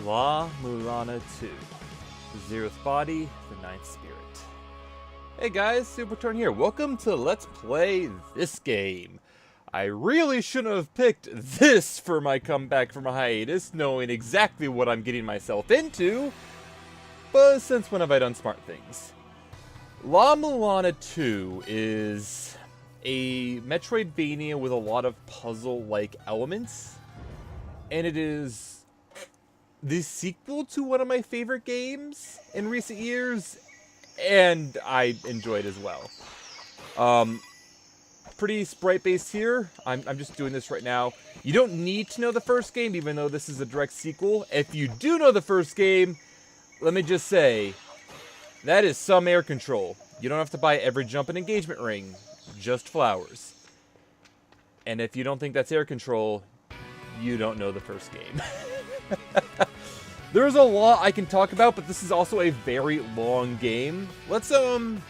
La-Mulana 2. The Zeroth Body, the Ninth Spirit. Hey guys, Superturn here. Welcome to Let's Play this game. I really shouldn't have picked this for my comeback from a hiatus, knowing exactly what I'm getting myself into. But since when have I done smart things? La-Mulana 2 is a Metroidvania with a lot of puzzle-like elements. And it is the sequel to one of my favorite games in recent years, and I enjoyed as well. Pretty sprite-based here. I'm just doing this right now. You don't need to know the first game, even though this is a direct sequel. If you do know the first game, let me just say, that is some air control. You don't have to buy every jump and engagement ring, just flowers. And if you don't think that's air control, you don't know the first game. There's a lot I can talk about, but this is also a very long game. Let's just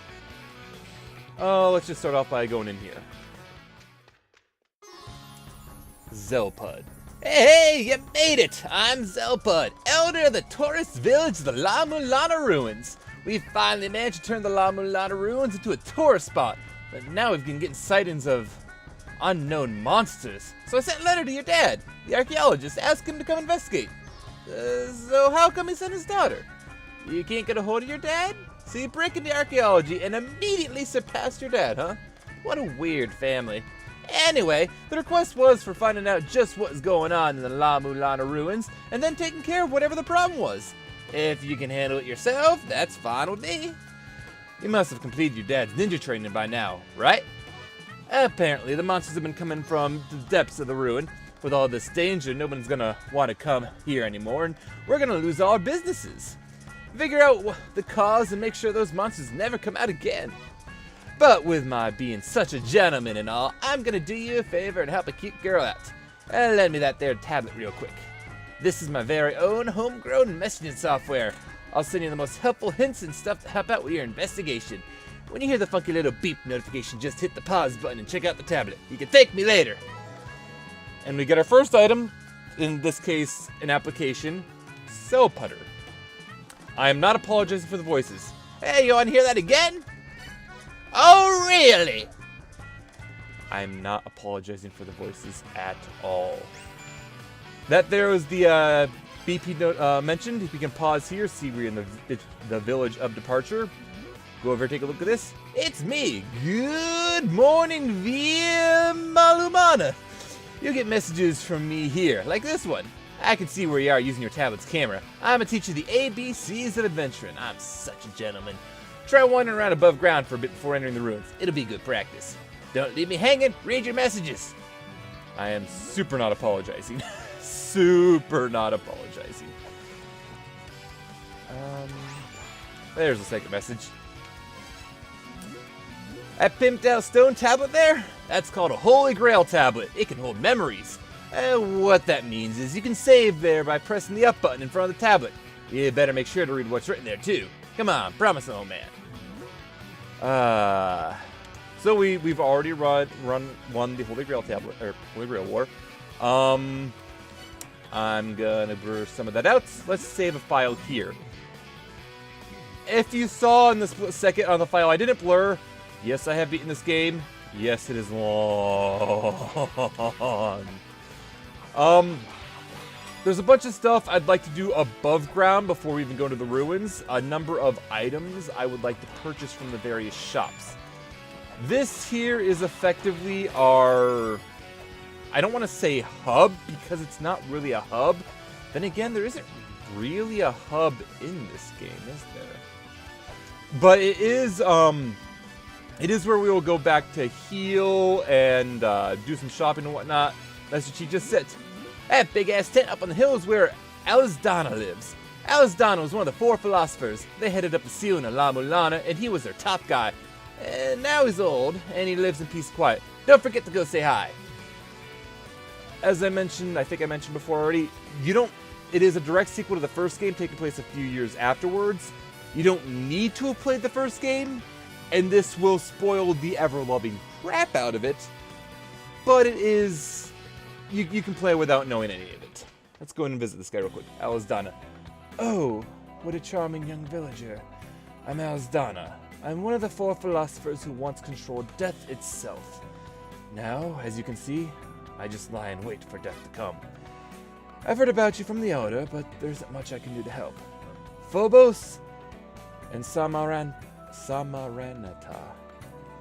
start off by going in here. Xelpud. Hey, you made it! I'm Xelpud, elder of the tourist village of the La-Mulana Ruins. We finally managed to turn the La-Mulana Ruins into a tourist spot, but now we've been getting sightings of unknown monsters. So I sent a letter to your dad, the archaeologist, to ask him to come investigate. So how come he sent his daughter? You can't get a hold of your dad? So you break into archaeology and immediately surpassed your dad, huh? What a weird family. Anyway, the request was for finding out just what's going on in the La-Mulana Ruins, and then taking care of whatever the problem was. If you can handle it yourself, that's fine with me. You must have completed your dad's ninja training by now, right? Apparently, the monsters have been coming from the depths of the ruin. With all this danger, no one's gonna want to come here anymore, and we're gonna lose all our businesses. Figure out the cause and make sure those monsters never come out again. But with my being such a gentleman and all, I'm gonna do you a favor and help a cute girl out. Lend me that there tablet real quick. This is my very own homegrown messaging software. I'll send you the most helpful hints and stuff to help out with your investigation. When you hear the funky little beep notification, just hit the pause button and check out the tablet. You can thank me later. And we get our first item, in this case, an application, Xelpud. I am not apologizing for the voices. Hey, you want to hear that again? Oh, really? I'm not apologizing for the voices at all. That there was the BP note mentioned. If you can pause here, see we're in the village of departure. Go over and take a look at this. It's me. Good morning, via La-Mulana. You'll get messages from me here, like this one. I can see where you are using your tablet's camera. I'm gonna teach you the ABCs of adventuring. I'm such a gentleman. Try wandering around above ground for a bit before entering the ruins. It'll be good practice. Don't leave me hanging. Read your messages. I am super not apologizing. Super not apologizing. There's the second message. That pimped out stone tablet there? That's called a Holy Grail tablet. It can hold memories. What that means is you can save there by pressing the up button in front of the tablet. You better make sure to read what's written there too. Come on, promise, old man. So we've already won the Holy Grail tablet, or Holy Grail War. I'm gonna blur some of that out. Let's save a file here. If you saw in the split second on the file I didn't blur, yes, I have beaten this game. Yes, it is long. There's a bunch of stuff I'd like to do above ground before we even go to the ruins. A number of items I would like to purchase from the various shops. This here is effectively our, I don't want to say hub, because it's not really a hub. Then again, there isn't really a hub in this game, is there? But it is where we will go back to heal and do some shopping and whatnot. That's what she just said. That big-ass tent up on the hill is where Donna lives. Donna was one of the 4 philosophers. They headed up the ceiling of La-Mulana, and he was their top guy. And now he's old, and he lives in peace and quiet. Don't forget to go say hi. As I mentioned, I think I mentioned before already, it is a direct sequel to the first game taking place a few years afterwards. You don't need to have played the first game, and this will spoil the ever-loving crap out of it. But it is, you can play without knowing any of it. Let's go in and visit this guy real quick. Donna. Oh, what a charming young villager. I'm Donna. I'm one of the 4 philosophers who once controlled death itself. Now, as you can see, I just lie in wait for death to come. I've heard about you from the Elder, but there isn't much I can do to help. Phobos and Samaranata.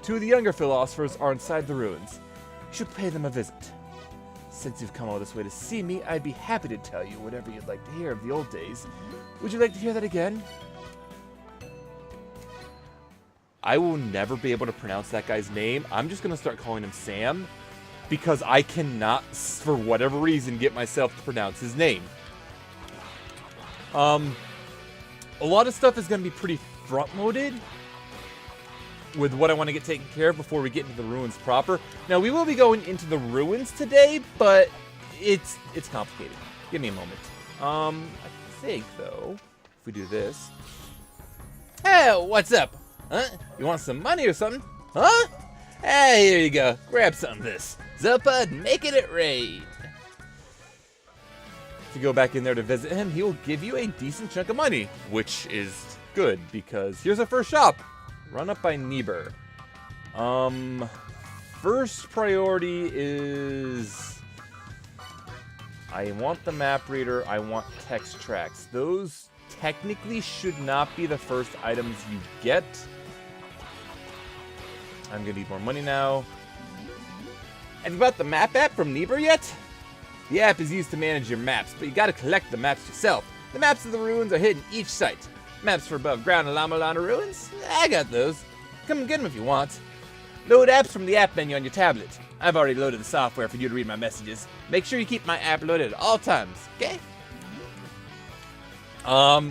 2 of the younger philosophers are inside the ruins. You should pay them a visit. Since you've come all this way to see me, I'd be happy to tell you whatever you'd like to hear of the old days. Would you like to hear that again? I will never be able to pronounce that guy's name. I'm just going to start calling him Sam, because I cannot, for whatever reason, get myself to pronounce his name. A lot of stuff is going to be pretty front-loaded with what I want to get taken care of before we get into the ruins proper. Now, we will be going into the ruins today, but it's complicated. Give me a moment. I think, though, if we do this... Hey, what's up? Huh? You want some money or something? Huh? Hey, here you go. Grab some of this. Xelpud, making it rain. If you go back in there to visit him, he will give you a decent chunk of money, which is good, because here's our first shop. Run up by Niebuhr. First priority is... I want the map reader, I want text tracks. Those technically should not be the first items you get. I'm gonna need more money now. Have you bought the map app from Niebuhr yet? The app is used to manage your maps, but you gotta collect the maps yourself. The maps of the ruins are hidden each site. Maps for above ground and La-Mulana Ruins? I got those. Come and get them if you want. Load apps from the app menu on your tablet. I've already loaded the software for you to read my messages. Make sure you keep my app loaded at all times, okay?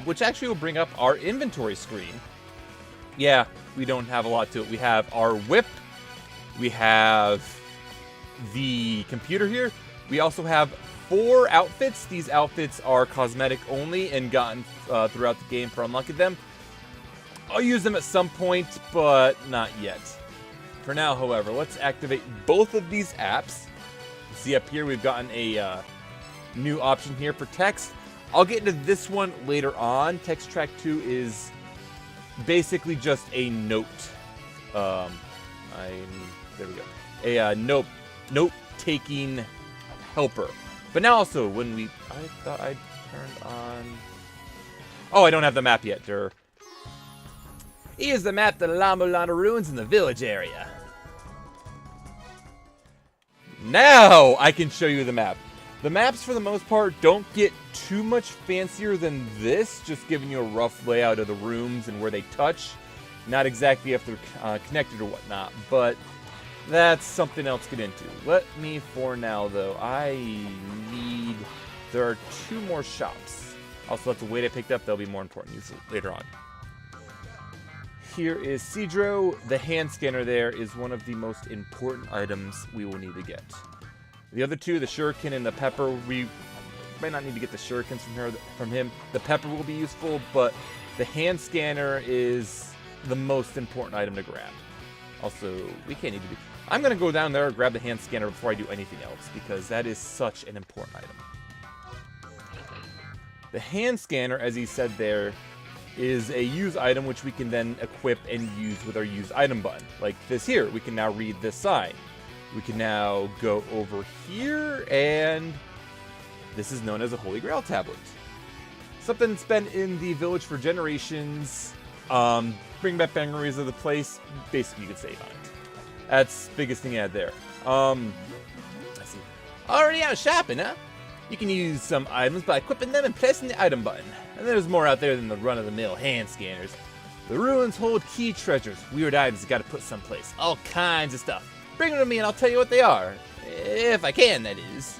Which actually will bring up our inventory screen. Yeah, we don't have a lot to it. We have our whip. We have the computer here. We also have 4 outfits. These outfits are cosmetic only and gotten throughout the game for unlocking them. I'll use them at some point, but not yet. For now, however, let's activate both of these apps. See up here, we've gotten a new option here for text. I'll get into this one later on. Text Track 2 is basically just a note. There we go. A note-taking helper. But now also, when we... I thought I turned on... Oh, I don't have the map yet, Durr. Here's the map to the La-Mulana Ruins in the village area. Now I can show you the map. The maps, for the most part, don't get too much fancier than this, just giving you a rough layout of the rooms and where they touch. Not exactly if they're connected or whatnot, but that's something else to get into. Let me, for now, though, there are 2 more shops. Also, that's the weight I picked up. They'll be more important later on. Here is Cedro. The hand scanner there is one of the most important items we will need to get. The other 2, the shuriken and the pepper, we might not need to get the shurikens from him. The pepper will be useful, but the hand scanner is the most important item to grab. Also, we can't need to do... I'm going to go down there and grab the hand scanner before I do anything else, because that is such an important item. The hand scanner, as he said there, is a use item which we can then equip and use with our use item button. Like this here, we can now read this sign. We can now go over here, and this is known as a Holy Grail tablet. Something that's been in the village for generations. Bring back memories of the place. Basically, you could save on it. That's the biggest thing I had there. Let's see. Already out shopping, huh? You can use some items by equipping them and pressing the item button. And there's more out there than the run-of-the-mill hand scanners. The ruins hold key treasures, weird items you gotta put someplace. All kinds of stuff. Bring them to me and I'll tell you what they are. If I can, that is.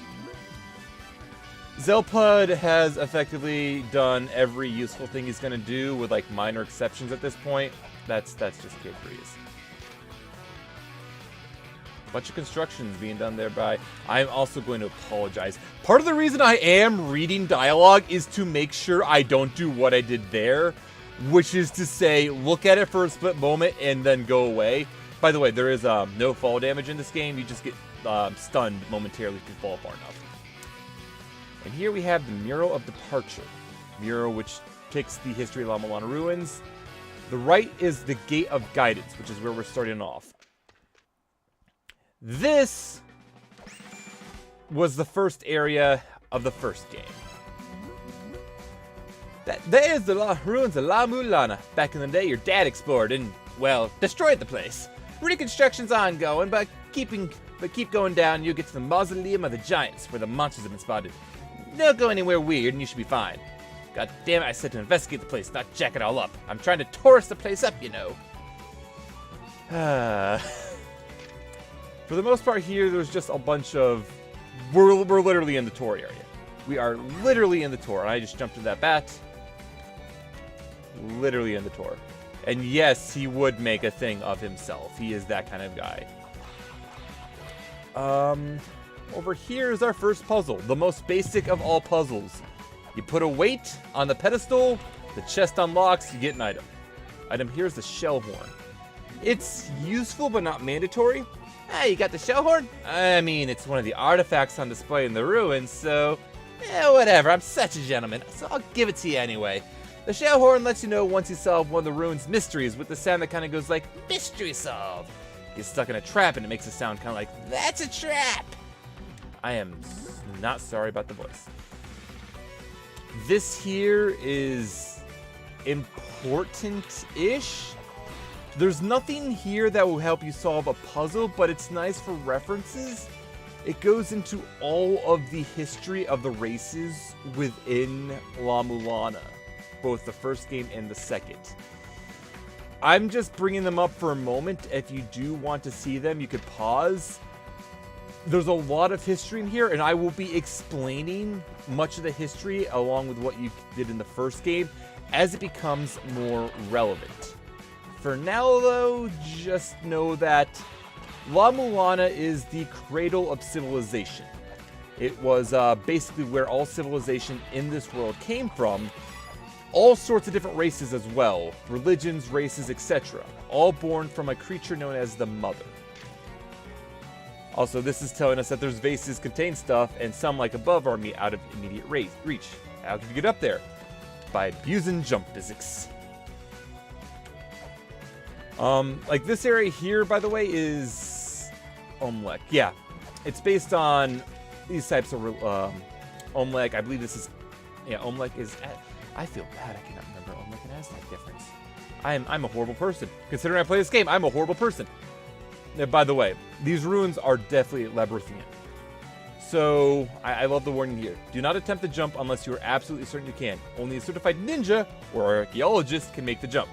Xelpud has effectively done every useful thing he's gonna do, with like minor exceptions at this point. That's just Kid Breeze. Bunch of constructions being done thereby. I'm also going to apologize. Part of the reason I am reading dialogue is to make sure I don't do what I did there, which is to say, look at it for a split moment and then go away. By the way, there is no fall damage in this game. You just get stunned momentarily if you fall far enough. And here we have the Mural of Departure. Mural which takes the history of La-Mulana Ruins. The right is the Gate of Guidance, which is where we're starting off. This was the first area of the first game. There's the ruins of La-Mulana. Back in the day, your dad explored and, well, destroyed the place. Reconstruction's ongoing, but keep going down and you'll get to the mausoleum of the giants, where the monsters have been spotted. Don't go anywhere weird and you should be fine. God damn it, I said to investigate the place, not jack it all up. I'm trying to tourist the place up, you know. For the most part here, there's just a bunch of... We're literally in the tour area. We are literally in the tour. And I just jumped to that bat. Literally in the tour. And yes, he would make a thing of himself. He is that kind of guy. Over here is our first puzzle. The most basic of all puzzles. You put a weight on the pedestal. The chest unlocks. You get an item. Item here is the shell horn. It's useful but not mandatory. Hey, you got the shell horn? I mean, it's one of the artifacts on display in the ruins, so... whatever, I'm such a gentleman, so I'll give it to you anyway. The shell horn lets you know once you solve one of the ruins' mysteries with the sound that kind of goes like, mystery solved. You get stuck in a trap and it makes a sound kind of like, that's a trap! I am not sorry about the voice. This here is important-ish. There's nothing here that will help you solve a puzzle, but it's nice for references. It goes into all of the history of the races within La-Mulana, both the first game and the second. I'm just bringing them up for a moment. If you do want to see them, you could pause. There's a lot of history in here, and I will be explaining much of the history along with what you did in the first game as it becomes more relevant. For now, though, just know that La-Mulana is the cradle of civilization. It was basically where all civilization in this world came from. All sorts of different races as well. Religions, races, etc. All born from a creature known as the Mother. Also, this is telling us that there's vases contain stuff, and some, like above, are out of immediate reach. How can you get up there? By abusing jump physics. Like this area here, by the way, is Omlek. Yeah, it's based on these types of Omlek. I believe this is, yeah, Omlek is. I feel bad. I cannot remember Omlek and Aztec difference. I'm a horrible person. Considering I play this game, I'm a horrible person. Now, by the way, these ruins are definitely labyrinthian. So I love the warning here. Do not attempt to jump unless you are absolutely certain you can. Only a certified ninja or archaeologist can make the jump.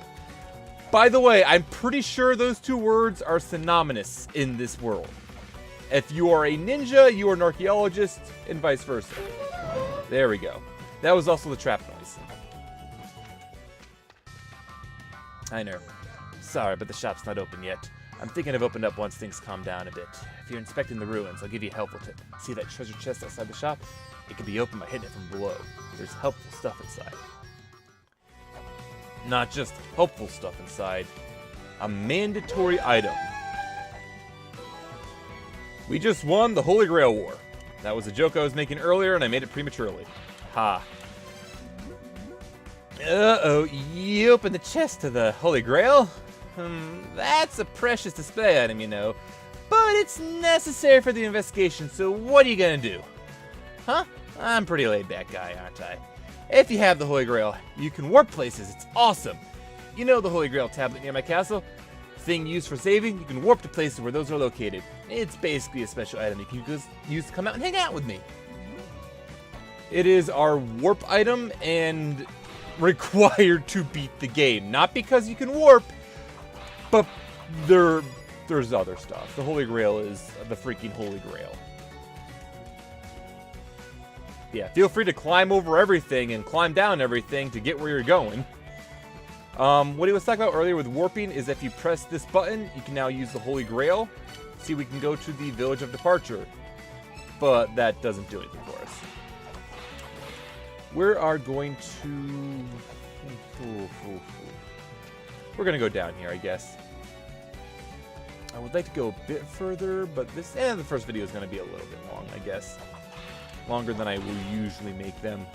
By the way, I'm pretty sure those two words are synonymous in this world. If you are a ninja, you are an archaeologist, and vice versa. There we go. That was also the trap noise. I know. Sorry, but the shop's not open yet. I'm thinking I've opened up once things calm down a bit. If you're inspecting the ruins, I'll give you a helpful tip. See that treasure chest outside the shop? It can be opened by hitting it from below. There's helpful stuff inside. Not just helpful stuff inside. A mandatory item. We just won the Holy Grail War. That was a joke I was making earlier, and I made it prematurely. Ha. Uh-oh, you opened the chest to the Holy Grail? That's a precious display item, you know. But it's necessary for the investigation, so what are you gonna do? Huh? I'm a pretty laid-back guy, aren't I? If you have the Holy Grail, you can warp places. It's awesome. You know the Holy Grail tablet near my castle? Thing used for saving, you can warp to places where those are located. It's basically a special item you can use to come out and hang out with me. It is our warp item and required to beat the game. Not because you can warp, but there's other stuff. The Holy Grail is the freaking Holy Grail. Yeah, feel free to climb over everything and climb down everything to get where you're going. What he was talking about earlier with warping is if you press this button, you can now use the Holy Grail. See, we can go to the Village of Departure. But that doesn't do anything for us. We are going to... We're going to go down here, I guess. I would like to go a bit further, but the first video is going to be a little bit long, I guess. longer than I will usually make them.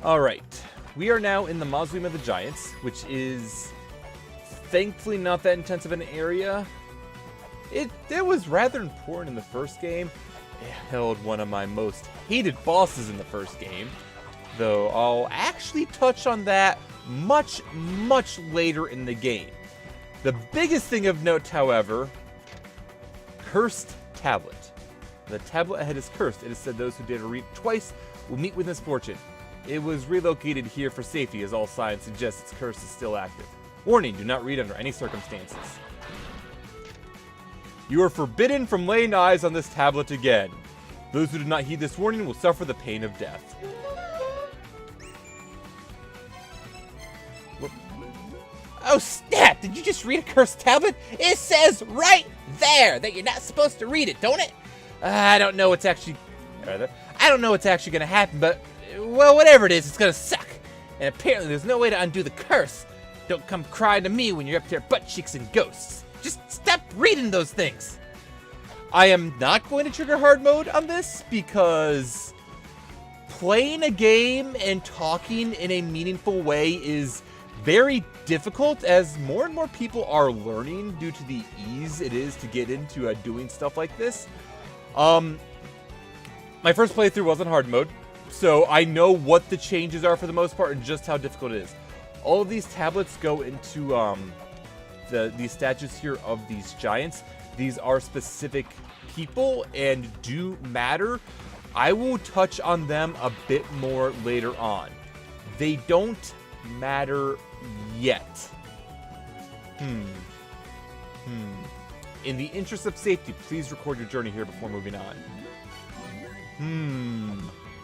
Alright, we are now in the Mausoleum of the Giants, which is thankfully not that intensive an area. It was rather important in the first game. It held one of my most hated bosses in the first game, though I'll actually touch on that much, much later in the game. The biggest thing of note, however, cursed tablet. The tablet ahead is cursed. It is said those who dare to read it twice will meet with misfortune. It was relocated here for safety, as all signs suggest its curse is still active. Warning, do not read under any circumstances. You are forbidden from laying eyes on this tablet again. Those who do not heed this warning will suffer the pain of death. Oh snap! Did you just read a cursed tablet? It says right there that you're not supposed to read it, don't it? I don't know what's actually going to happen, but well, whatever it is, it's going to suck. And apparently, there's no way to undo the curse. Don't come crying to me when you're up to your butt cheeks and ghosts. Just stop reading those things. I am not going to trigger hard mode on this because playing a game and talking in a meaningful way is very difficult, as more and more people are learning due to the ease it is to get into doing stuff like this. My first playthrough was on hard mode, so I know what the changes are for the most part and just how difficult it is. All of these tablets go into these statues here of these giants. These are specific people and do matter. I will touch on them a bit more later on. They don't matter yet. In the interest of safety, please record your journey here before moving on.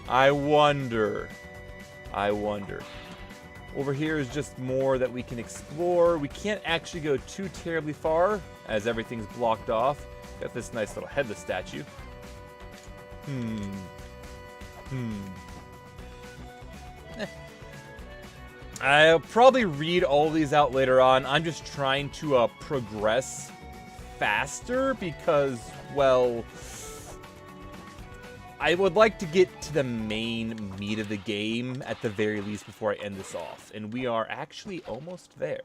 I wonder. Over here is just more that we can explore. We can't actually go too terribly far, as everything's blocked off. Got this nice little headless statue. I'll probably read all these out later on. I'm just trying to progress faster because, well, I would like to get to the main meat of the game at the very least before I end this off. And we are actually almost there.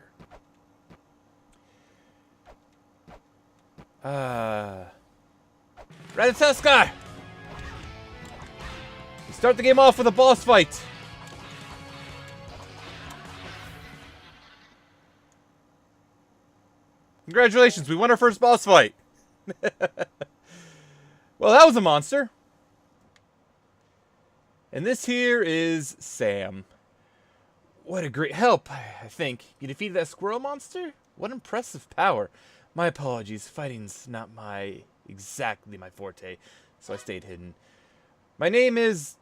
Radatuskar! We start the game off with a boss fight. Congratulations, we won our first boss fight. Well, that was a monster. And this here is Sam. What a great help, I think. You defeated that squirrel monster? What impressive power. My apologies, fighting's not exactly my forte, so I stayed hidden. My name is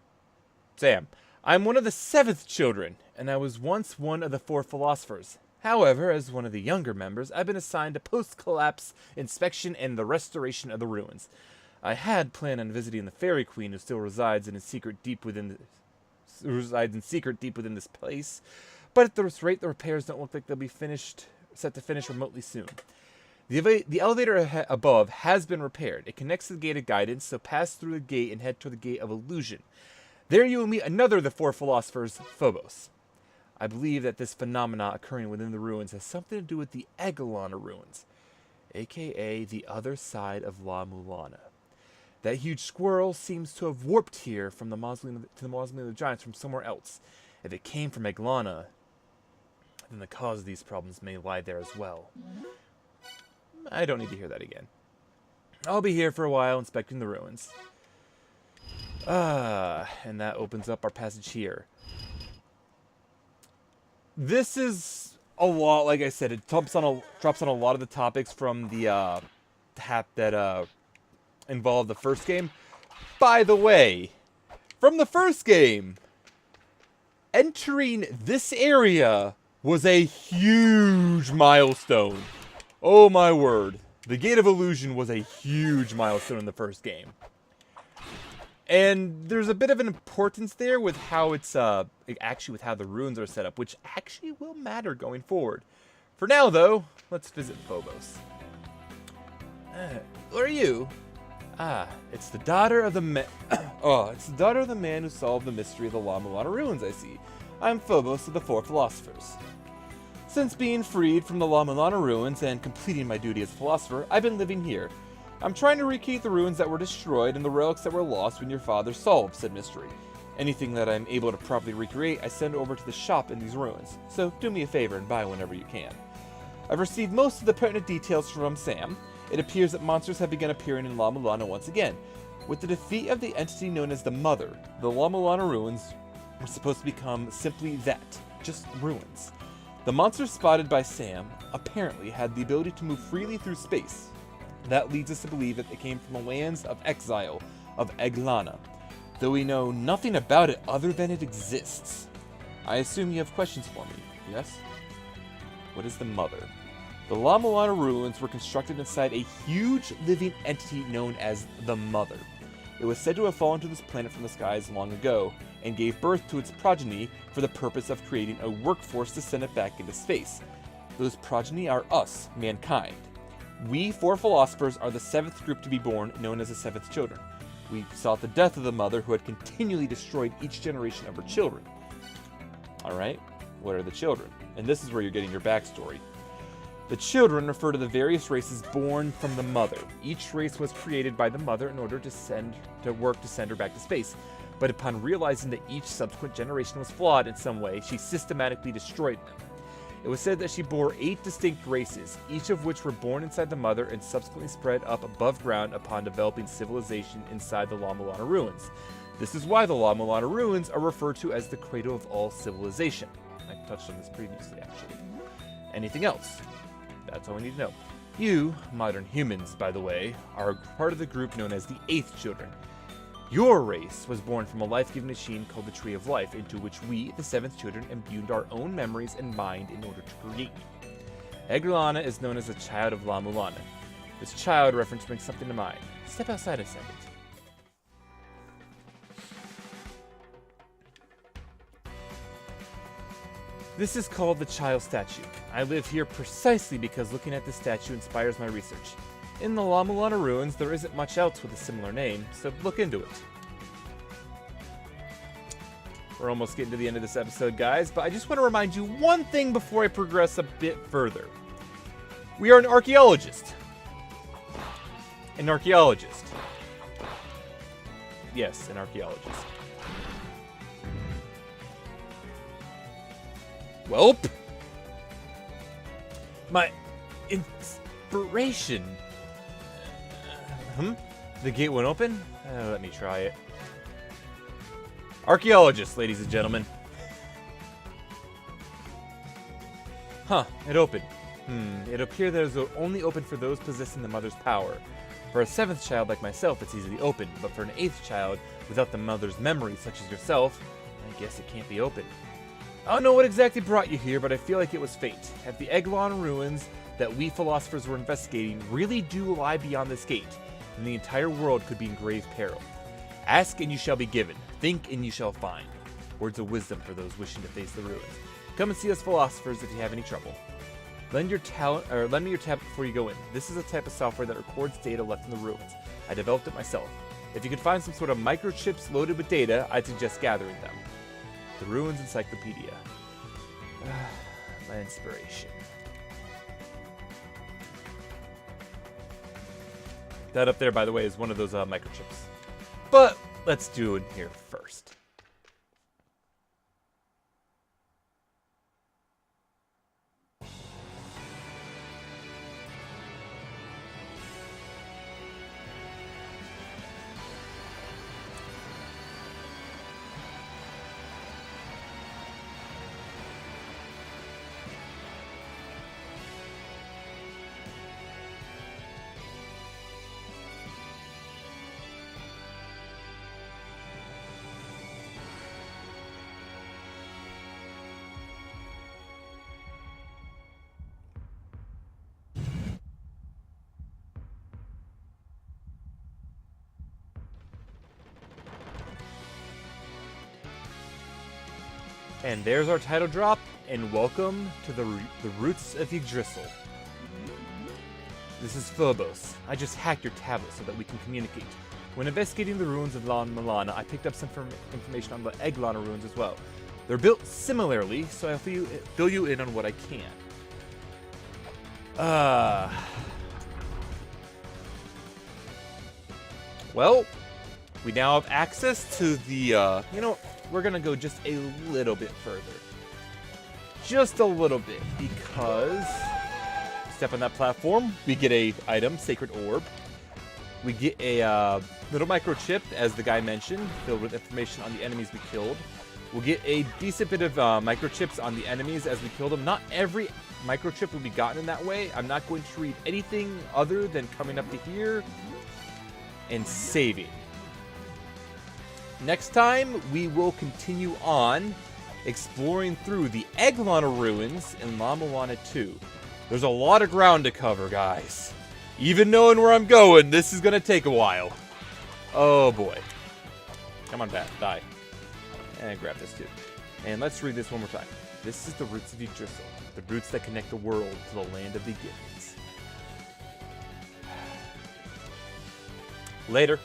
Sam. I'm one of the 7th children, and I was once one of the 4 philosophers. However, as one of the younger members, I've been assigned to post-collapse inspection and the restoration of the ruins. I had planned on visiting the Fairy Queen, who still resides in secret deep within this place, but at this rate, the repairs don't look like they'll be set to finish remotely soon. The elevator above has been repaired. It connects to the Gate of Guidance, so pass through the gate and head toward the Gate of Illusion. There you will meet another of the 4 philosophers, Phobos. I believe that this phenomena occurring within the ruins has something to do with the LaMulana Ruins, aka the other side of La-Mulana. That huge squirrel seems to have warped here from the mausoleum to the Mausoleum of the Giants from somewhere else. If it came from LaMulana, then the cause of these problems may lie there as well. I don't need to hear that again. I'll be here for a while inspecting the ruins. And that opens up our passage here. This is a lot, like I said, it drops on a lot of the topics from the that involved the first game. By the way, from the first game, entering this area was a huge milestone. Oh my word. The Gate of Illusion was a huge milestone in the first game. And there's a bit of an importance there with how it's, actually with how the runes are set up, which actually will matter going forward. For now, though, let's visit Phobos. Who are you? Ah, it's the daughter of the it's the daughter of the man who solved the mystery of the La-Mulana Ruins, I see. I'm Phobos of the Four Philosophers. Since being freed from the La-Mulana Ruins and completing my duty as a philosopher, I've been living here. I'm trying to recreate the ruins that were destroyed and the relics that were lost when your father solved said mystery. Anything that I'm able to properly recreate, I send over to the shop in these ruins, so do me a favor and buy whenever you can. I've received most of the pertinent details from Sam. It appears that monsters have begun appearing in La-Mulana once again. With the defeat of the entity known as the Mother, the La-Mulana Ruins were supposed to become simply that, just ruins. The monsters spotted by Sam apparently had the ability to move freely through space. That leads us to believe that they came from the lands of exile of La-Mulana, though we know nothing about it other than it exists. I assume you have questions for me, yes? What is the Mother? The La-Mulana Ruins were constructed inside a huge living entity known as the Mother. It was said to have fallen to this planet from the skies long ago, and gave birth to its progeny for the purpose of creating a workforce to send it back into space. Those progeny are us, mankind. We, four philosophers, are the seventh group to be born, known as the seventh children. We sought the death of the Mother, who had continually destroyed each generation of her children. Alright, what are the children? And this is where you're getting your backstory. The children refer to the various races born from the Mother. Each race was created by the Mother in order to send her back to space. But upon realizing that each subsequent generation was flawed in some way, she systematically destroyed them. It was said that she bore 8 distinct races, each of which were born inside the Mother and subsequently spread up above ground upon developing civilization inside the La-Mulana Ruins. This is why the La-Mulana Ruins are referred to as the cradle of all civilization. I touched on this previously, actually. Anything else? That's all we need to know. You, modern humans, by the way, are part of the group known as the 8th Children. Your race was born from a life-giving machine called the Tree of Life, into which we, the 7th Children, imbued our own memories and mind in order to create you. Yggdrasil is known as a child of La-Mulana. This child reference brings something to mind. Step outside a second. This is called the child statue. I live here precisely because looking at this statue inspires my research. In the La-Mulana Ruins, there isn't much else with a similar name, so look into it. We're almost getting to the end of this episode, guys, but I just want to remind you one thing before I progress a bit further. We are an archaeologist. An archaeologist. Yes, an archaeologist. Welp. My inspiration. The gate won't open? Let me try it. Archaeologist, ladies and gentlemen. Huh, it opened. It appeared that it was only open for those possessing the Mother's power. For a 7th child like myself, it's easily opened, but for an 8th child without the Mother's memory, such as yourself, I guess it can't be opened. I don't know what exactly brought you here, but I feel like it was fate. At the Yggdrasil ruins that we philosophers were investigating really do lie beyond this gate, and the entire world could be in grave peril. Ask and you shall be given. Think and you shall find. Words of wisdom for those wishing to face the ruins. Come and see us philosophers if you have any trouble. Lend me your tablet before you go in. This is a type of software that records data left in the ruins. I developed it myself. If you could find some sort of microchips loaded with data, I'd suggest gathering them. The Ruins Encyclopedia. My inspiration. That up there, by the way, is one of those microchips. But let's do it here first. And there's our title drop, and welcome to the Roots of Yggdrasil. This is Phobos. I just hacked your tablet so that we can communicate. When investigating the ruins of La-Mulana, I picked up some information on the LaMulana Ruins as well. They're built similarly, so I'll fill you in on what I can. Well, we now have access to the, you know, we're gonna go just a little bit further. Just a little bit, because step on that platform, we get a item, Sacred Orb. We get a little microchip, as the guy mentioned, filled with information on the enemies we killed. We'll get a decent bit of microchips on the enemies as we kill them. Not every microchip will be gotten in that way. I'm not going to read anything other than coming up to here and saving. Next time, we will continue on exploring through the LaMulana Ruins in La-Mulana 2. There's a lot of ground to cover, guys. Even knowing where I'm going, this is going to take a while. Oh, boy. Come on, bat. Die. And grab this, too. And let's read this one more time. This is the Roots of Yggdrasil, the roots that connect the world to the land of beginnings. Later.